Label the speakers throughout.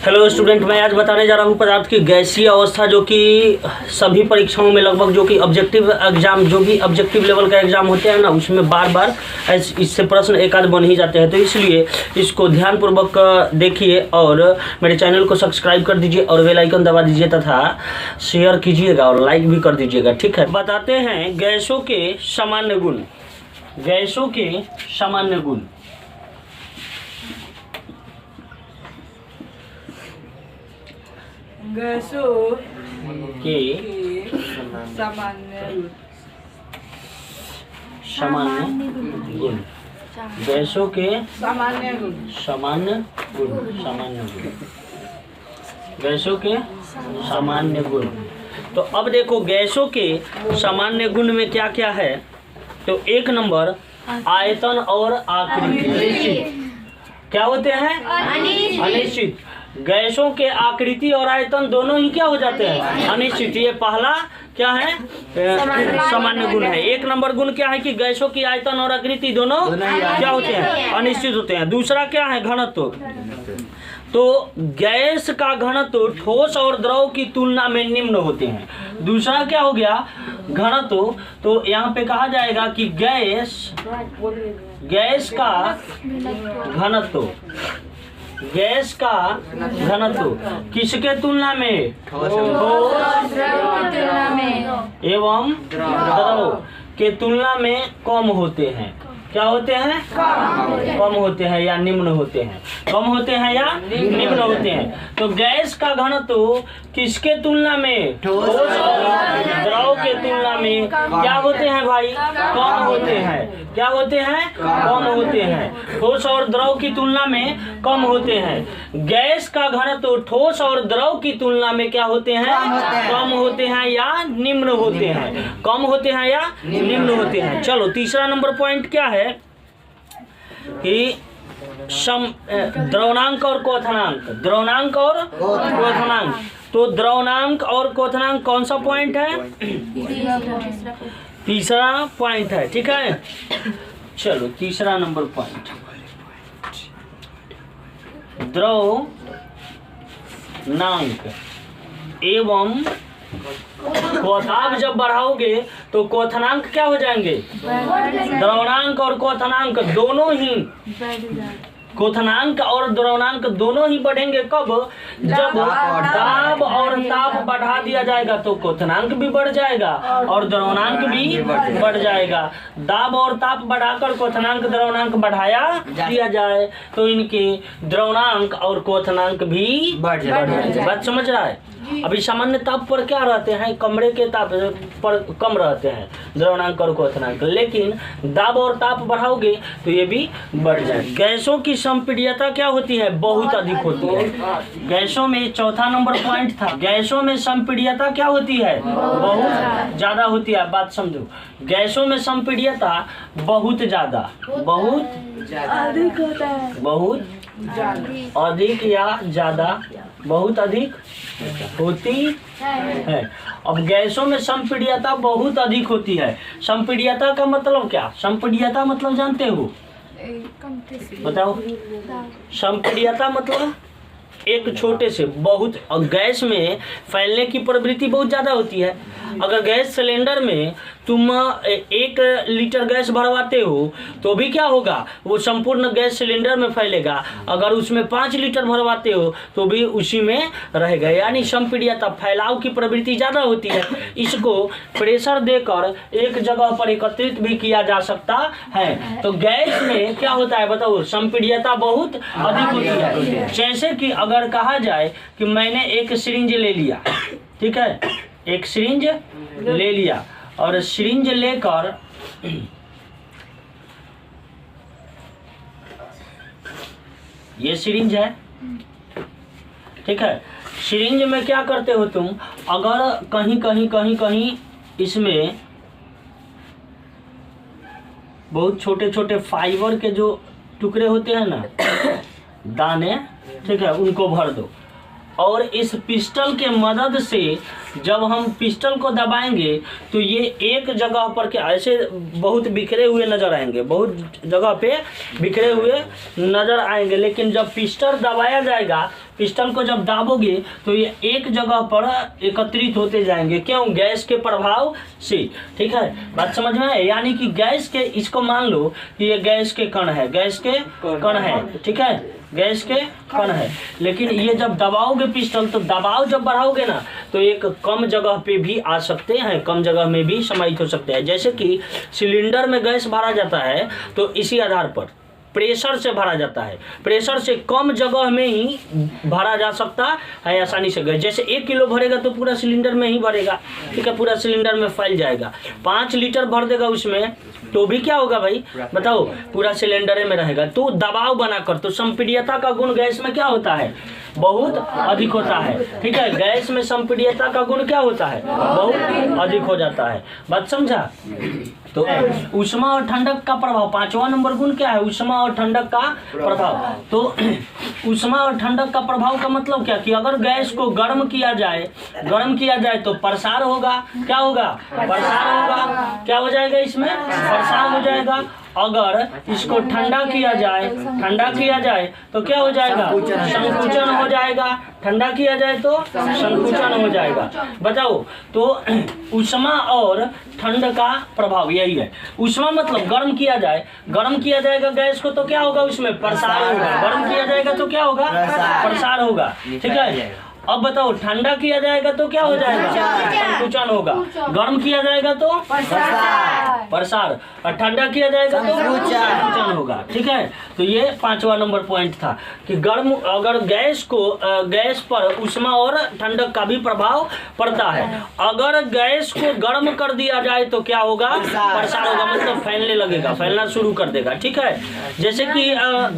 Speaker 1: Hello student, मैं आज बताने जा रहा हूँ पदार्थ की गैसीय अवस्था, जो कि सभी परीक्षाओं में लगभग जो कि ऑब्जेक्टिव एग्जाम, जो भी ऑब्जेक्टिव लेवल का एग्जाम होते हैं ना, उसमें बार बार इससे प्रश्न एक आध बन ही जाते हैं। तो इसलिए इसको ध्यानपूर्वक देखिए और मेरे चैनल को सब्सक्राइब कर दीजिए और बेल आइकन दबा दीजिए तथा शेयर कीजिएगा और लाइक भी कर दीजिएगा। ठीक है, बताते हैं गैसों के सामान्य गुण। गैसों के सामान्य गुण।
Speaker 2: गैसों
Speaker 1: के सामान्य गुण। गैसों के
Speaker 2: सामान्य गुण।
Speaker 1: गैसों के सामान्य गुण। तो अब देखो गैसों के सामान्य गुण में क्या क्या है। तो एक नंबर आयतन और आकृति। क्या होते हैं? अनिश्चित। गैसों के आकृति और आयतन दोनों ही क्या हो जाते हैं? अनिश्चित। ये पहला क्या है? सामान्य गुण है। एक नंबर गुण क्या है कि गैसों की आयतन और आकृति दोनों क्या होते हैं? अनिश्चित होते हैं। दूसरा क्या है? घनत्व। तो गैस का घनत्व ठोस और द्रव की तुलना में निम्न होते हैं। दूसरा क्या हो गया? घनत्व। तो यहाँ पे कहा जाएगा कि गैस का घनत्व। गैस का घनत्व किसके तुलना में? ठोस एवं द्रव के तुलना में कम होते हैं। क्या होते हैं? कम होते हैं या निम्न होते हैं। कम होते हैं या निम्न होते हैं। तो गैस का घनत्व किसके तुलना में? ठोस और द्रव के तुलना में क्या होते हैं भाई? कम होते हैं। क्या होते हैं? कम होते हैं। ठोस और द्रव की तुलना में कम होते हैं। गैस का घनत्व ठोस और द्रव की तुलना में क्या होते हैं? कम होते हैं या निम्न होते हैं। कम होते हैं या निम्न होते हैं। चलो तीसरा नंबर पॉइंट क्या है कि द्रवणांक और क्वथनांक। द्रवणांक और क्वथनांक। तो द्रवणांक और क्वथनांक कौन सा पॉइंट है? तीसरा पॉइंट है। ठीक है, चलो तीसरा नंबर पॉइंट, द्रवनांक एवं क्वथनांक जब बढ़ाओगे तो क्वथनांक क्या हो जाएंगे? द्रवणांक और क्वथनांक दोनों ही, क्वथनांक और द्रवणांक दोनों ही बढ़ेंगे। कब? जब दाब और ताप बढ़ा दिया जाएगा तो क्वथनांक भी बढ़ जाएगा और द्रवणांक भी बढ़ जाएगा। दाब और ताप बढ़ाकर क्वथनांक द्रवणांक बढ़ाया दिया जाए तो इनके द्रवणांक और क्वथनांक भी बढ़ जाएंगे। बात समझ रहा है? अभी सामान्य ताप पर क्या रहते हैं? कमरे के ताप पर कम रहते हैं द्रवणांक और क्वथनांक, लेकिन दाब और ताप बढ़ाओगे तो ये भी बढ़ जाए। गैसों की संपीड्यता क्या होती है? बहुत अधिक होती है। गैसों में चौथा नंबर पॉइंट था, गैसों में संपीड्यता क्या होती है? बहुत ज्यादा होती है। बात समझो, गैसों में संपीड्यता बहुत ज्यादा, बहुत
Speaker 2: अधिक होता है।
Speaker 1: बहुत अधिक या ज्यादा, बहुत अधिक होती है। अब गैसों में संपीड्यता बहुत अधिक होती है। संपीड्यता का मतलब क्या? संपीड्यता मतलब जानते हो? बताओ। संपीड्यता मतलब एक छोटे से बहुत, और गैस में फैलने की प्रवृत्ति बहुत ज़्यादा होती है। अगर गैस सिलेंडर में तुम 1 लीटर गैस भरवाते हो तो भी क्या होगा? वो संपूर्ण गैस सिलेंडर में फैलेगा। अगर उसमें 5 लीटर भरवाते हो तो भी उसी में रहेगा। यानी संपीड्यता, फैलाव की प्रवृत्ति ज़्यादा होती है। इसको प्रेशर देकर एक जगह पर एकत्रित भी किया जा सकता है। तो गैस में क्या होता है बताओ? संपीड्यता बहुत अधिक होती है। जैसे कि अगर कहा जाए कि मैंने एक सिरिंज ले लिया, ठीक है, एक सिरिंज ले लिया और सिरिंज लेकर ये सिरिंज है, ठीक है। सिरिंज में क्या करते हो तुम? अगर कहीं इसमें बहुत छोटे छोटे फाइबर के जो टुकड़े होते हैं ना, दाने, ठीक है, उनको भर दो और इस पिस्टल के मदद से जब हम पिस्टल को दबाएंगे तो ये एक जगह पर क्या ऐसे बहुत बिखरे हुए नजर आएंगे, बहुत जगह पे बिखरे हुए नजर आएंगे, लेकिन जब पिस्टल दबाया जाएगा पिस्टन को जब दाबोगे तो ये एक जगह पर एकत्रित होते जाएंगे। क्यों? गैस के प्रभाव से। ठीक है, बात समझ में है? यानी कि गैस के, इसको मान लो कि ये गैस के कण है, गैस के कण है, ठीक है, गैस के कण है। लेकिन ये जब दबाओगे पिस्टन, तो दबाव जब बढ़ाओगे ना तो एक कम जगह पे भी आ सकते हैं, कम जगह में भी समाहित हो सकते हैं। जैसे कि सिलेंडर में गैस भरा जाता है तो इसी आधार पर प्रेशर से भरा जाता है, प्रेशर से कम जगह में ही भरा जा सकता है आसानी से गैस। जैसे 1 किलो भरेगा तो पूरा सिलेंडर में ही भरेगा, ठीक है, पूरा सिलेंडर में फैल जाएगा। 5 लीटर भर देगा उसमें तो भी क्या होगा भाई बताओ, पूरा सिलेंडर में रहेगा। तो दबाव बनाकर, तो संपीड्यता का गुण गैस में क्या होता है? बहुत अधिक होता है। ठीक है, गैस में संपीड्यता का गुण क्या होता है? बहुत अधिक हो जाता है। बात समझा? तो ऊष्मा और ठंडक का प्रभाव, 5वां नंबर गुण क्या है? ऊष्मा और ठंडक का प्रभाव। तो ऊष्मा और ठंडक का प्रभाव का मतलब क्या कि अगर गैस को गर्म किया जाए तो प्रसार होगा। क्या होगा? प्रसार होगा। क्या हो जाएगा इसमें? प्रसार हो जाएगा। अगर इसको ठंडा किया जाए तो क्या हो जाएगा? संकुचन हो जाएगा। ठंडा किया जाए तो संकुचन हो जाएगा। बताओ, तो ऊष्मा और ठंड का प्रभाव यही है। ऊष्मा मतलब गर्म किया जाएगा गैस को तो क्या होगा? उसमें प्रसार होगा। गर्म किया जाएगा तो क्या होगा? प्रसार होगा। ठीक है, अब बताओ, ठंडा किया जाएगा तो क्या हो जाएगा? संकुचन होगा। गर्म किया जाएगा तो प्रसार, और ठंडा किया जाएगा तो संकुचन होगा। ठीक है, तो ये 5वां नंबर पॉइंट था कि गर्म, अगर गैस पर ऊष्मा और ठंडक का भी प्रभाव पड़ता है। अगर गैस को गर्म कर दिया जाए तो क्या होगा? प्रसार होगा, मतलब फैलने लगेगा, फैलना शुरू कर देगा। ठीक है, जैसे कि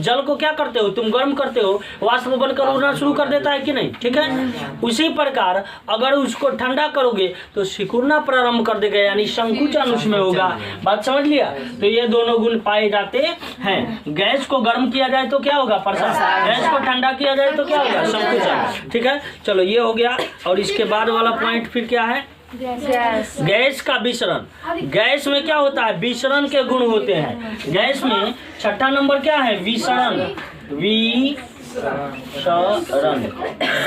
Speaker 1: जल को क्या करते हो तुम? गर्म करते हो, वाष्प बनकर उड़ना शुरू कर देता है कि नहीं? ठीक है, उसी प्रकार अगर उसको ठंडा करोगे तो सिकुड़ना प्रारंभ कर देगा, यानी संकुचन उसमें होगा। बात समझ लिया? तो ये दोनों गुण पाए जाते हैं। गैस को गर्म किया जाए तो क्या होगा? प्रसार। गैस को ठंडा किया जाए तो क्या होगा? संकुचन। ठीक है, चलो ये हो गया। और इसके बाद वाला पॉइंट फिर क्या है? गैस का विसरण। गैस में क्या होता है? विसरण के गुण होते हैं गैस में। 6ठा नंबर क्या है? विसरण।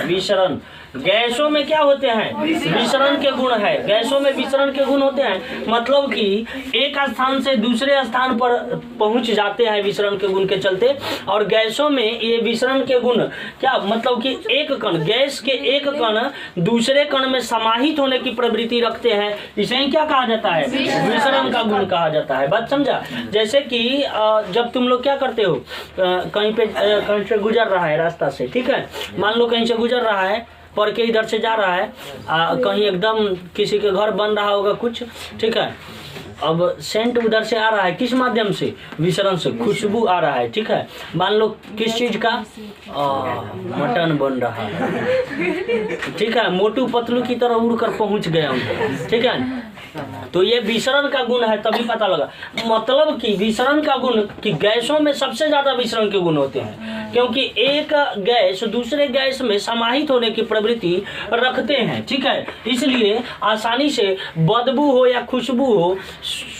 Speaker 1: विसरण। गैसों में क्या होते हैं? विसरण के गुण है। गैसों में विसरण के गुण होते हैं, मतलब कि एक स्थान से दूसरे स्थान पर पहुंच जाते हैं विसरण के गुण के चलते। और गैसों में ये विसरण के गुण क्या, मतलब कि एक कण, गैस के एक कण दूसरे कण में समाहित होने की प्रवृत्ति रखते हैं। इसे ही क्या कहा जाता है? विसरण का गुण कहा जाता है। बात समझा? जैसे कि जब तुम लोग क्या करते हो, कहीं से गुजर रहा है रास्ता से, ठीक है, मान लो कहीं से गुजर रहा है, पढ़ के इधर से जा रहा है, कहीं एकदम किसी के घर बन रहा होगा कुछ, ठीक है, अब सेंट उधर से आ रहा है, किस माध्यम से? विसरण से, खुशबू आ रहा है। ठीक है, मान लो किस चीज का? मटन बन रहा है। ठीक है, मोटू पतलू की तरह उड़कर पहुंच गया हूँ। ठीक है, तो ये विसरण का गुण है, तभी पता लगा। मतलब कि विसरण का गुण कि गैसों में सबसे ज्यादा विसरण के गुण होते हैं, क्योंकि एक गैस दूसरे गैस में समाहित होने की प्रवृत्ति रखते हैं। ठीक है, इसलिए आसानी से बदबू हो या खुशबू हो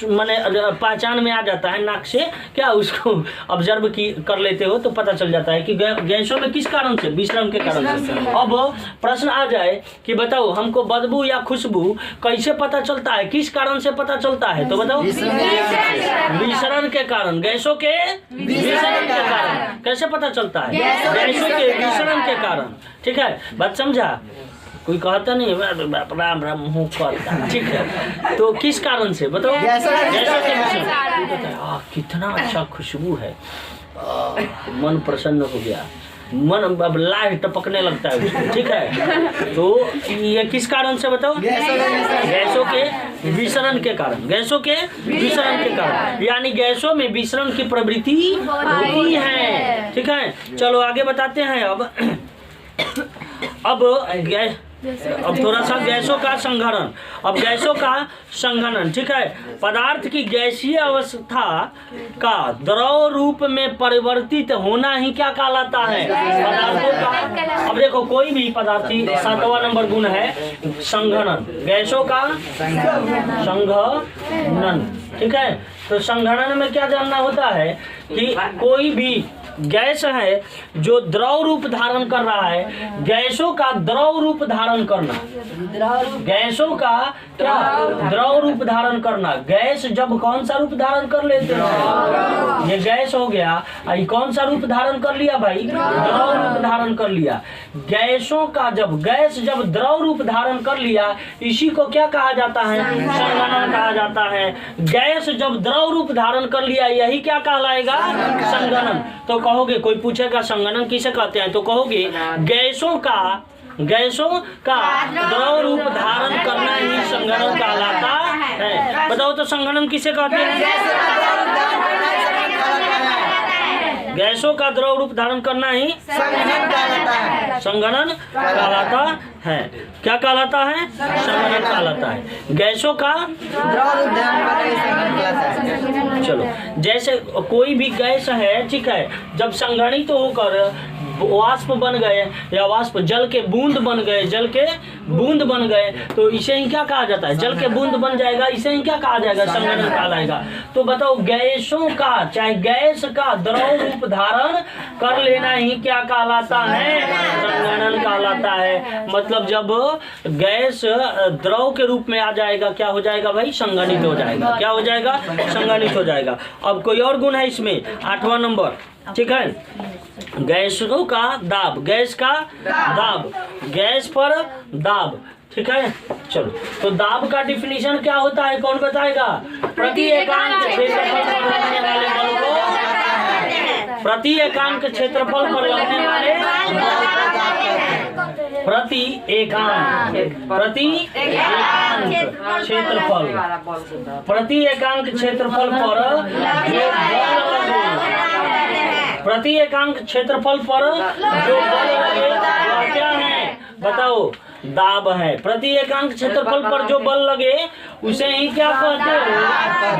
Speaker 1: माने पहचान में आ जाता है। नाक से क्या उसको ऑब्जर्व कर लेते हो तो पता चल जाता है कि गैसों में किस कारण से? विसरण के कारण से। अब प्रश्न आ जाए कि बताओ हमको बदबू या खुशबू कैसे पता चलता है, किस कारण से पता चलता है? तो बताओ, विसरण के कारण। गैसों के विसरण के कारण। कैसे पता चलता है? गैसों के विसरण के कारण। ठीक है, बात समझा? कोई कहता नहीं राम राम मुँह करता। ठीक है, तो किस कारण से बताओ? गैसों के विसरण। कितना अच्छा खुशबू है, मन प्रसन्न हो गया, मन अब लाज टपकने लगता है उसको। ठीक है, तो ये किस कारण से बताओ? गैसों के विसरण के कारण। गैसों के विसरण के कारण, यानी गैसों में विसरण की प्रवृत्ति होती है। ठीक है, चलो आगे बताते हैं। अब थोड़ा सा गैसों का संघनन। अब गैसों का संघनन, ठीक है, पदार्थ की गैसीय अवस्था का द्रव रूप में परिवर्तित होना ही क्या कहलाता है? पदार्थों का। अब देखो कोई भी पदार्थ, 7वां नंबर गुण है संघनन। गैसों का संघनन। ठीक है, तो संघनन में क्या जानना होता है कि कोई भी गैस है जो द्रव रूप धारण कर रहा है, गैसों का द्रव रूप धारण करना, गैसों का क्या द्रव रूप धारण करना। गैस जब कौन सा रूप धारण कर लेते हैं, ये गैस हो गया, ये कौन सा रूप धारण कर लिया भाई, द्रव रूप धारण कर लिया। गैसों का गैस जब द्रव रूप धारण कर लिया, इसी को क्या कहा जाता है, संघनन कहा जाता है। गैस जब द्रव रूप धारण कर लिया, यही क्या कहलाएगा, संघनन। तो कहोगे, कोई पूछेगा संघनन किसे कहते हैं, तो कहोगे गैसों का द्रव रूप धारण करना ही संघनन कहलाता है। बताओ तो संघनन किसे कहते हैं, गैसों का द्रव रूप धारण करना ही संघनन कहलाता है। क्या कहलाता है, संघनन कहलाता है। गैसों का
Speaker 3: द्रव रूप धारण करना ही संघनन कहलाता है।
Speaker 1: चलो, जैसे कोई भी गैस है, ठीक है, जब संघनित तो होकर वाष्प बन गए, या वाष्प जल के बूंद बन गए, जल के बूंद बन गए, तो इसे ही क्या कहा जाता है, जल के बूंद बन जाएगा, इसे ही क्या कहा जाएगा, संघनन कहलाएगा। तो बताओ गैसों का, चाहे गैस का द्रव रूप धारण कर लेना ही क्या कहलाता है, संघनन कहलाता है। मतलब जब गैस द्रव के रूप में आ जाएगा, क्या हो जाएगा भाई, संघनित हो जाएगा। क्या हो जाएगा, संघनित हो जाएगा। अब कोई और गुण है इसमें, 8वां नंबर, ठीक है, गैसों का दाब, गैस का दाब, गैस पर दाब, ठीक है। चलो, तो दाब का डिफिनीशन क्या होता है, कौन बताएगा, प्रति एकांक क्षेत्रफल पर लगने वाले बल को, प्रति एकांक क्षेत्रफल पर लगने वाले, प्रति एकांक क्षेत्रफल, प्रति एकांक क्षेत्रफल पर जो बल लगे, प्रति एकांक क्षेत्रफल पर जो बल लगे वह क्या है, बताओ, दाब है। प्रति एकांक क्षेत्रफल पर जो बल लगे उसे ही क्या कहते हो,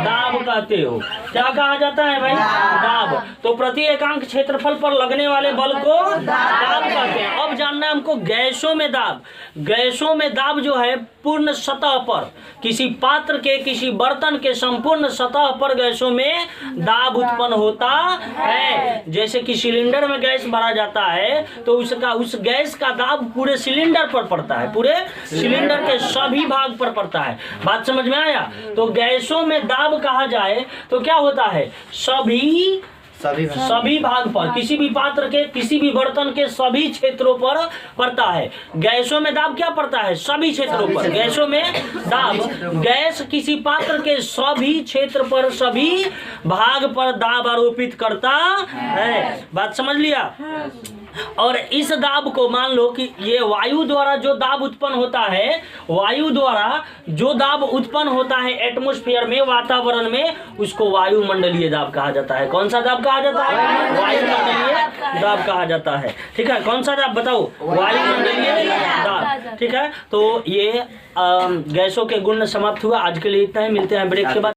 Speaker 1: दाब कहते हो। क्या कहा जाता है भाई, दाब। तो प्रति एकांक क्षेत्रफल पर लगने वाले बल को दाब कहते हैं। अब जानना है हमको गैसों में दाब। गैसों में दाब जो है पूर्ण सतह पर, किसी पात्र के, किसी बर्तन के संपूर्ण सतह पर गैसों में दाब उत्पन्न होता है। जैसे कि सिलेंडर में गैस भरा जाता है तो उस गैस का दाब पूरे सिलेंडर पर पड़ता है, पूरे सिलेंडर के सभी भाग पर पड़ता है। बात समझ में आया। तो गैसों में दाब कहा जाए तो क्या होता है, सभी भाग पर, किसी भी पात्र के, किसी भी बर्तन के सभी क्षेत्रों पर पड़ता है। गैसों में दाब क्या पड़ता है, सभी क्षेत्रों पर। गैसों में दाब, गैस किसी पात्र के सभी क्षेत्र पर, सभी भाग पर दाब आरोपित करता है। बात समझ लिया। और इस दाब को मान लो कि ये वायु द्वारा जो दाब उत्पन्न होता है, वायु द्वारा जो दाब उत्पन्न होता है एटमॉस्फेयर में, वातावरण में, उसको वायुमंडलीय दाब कहा जाता है। कौन सा दाब कहा जाता है, वायुमंडलीय दाब कहा जाता है। ठीक है, कौन सा दाब बताओ, वायुमंडलीय दाब। ठीक है, तो ये गैसों के गुण समाप्त हुआ। आज के लिए इतना ही, मिलते हैं ब्रेक के बाद।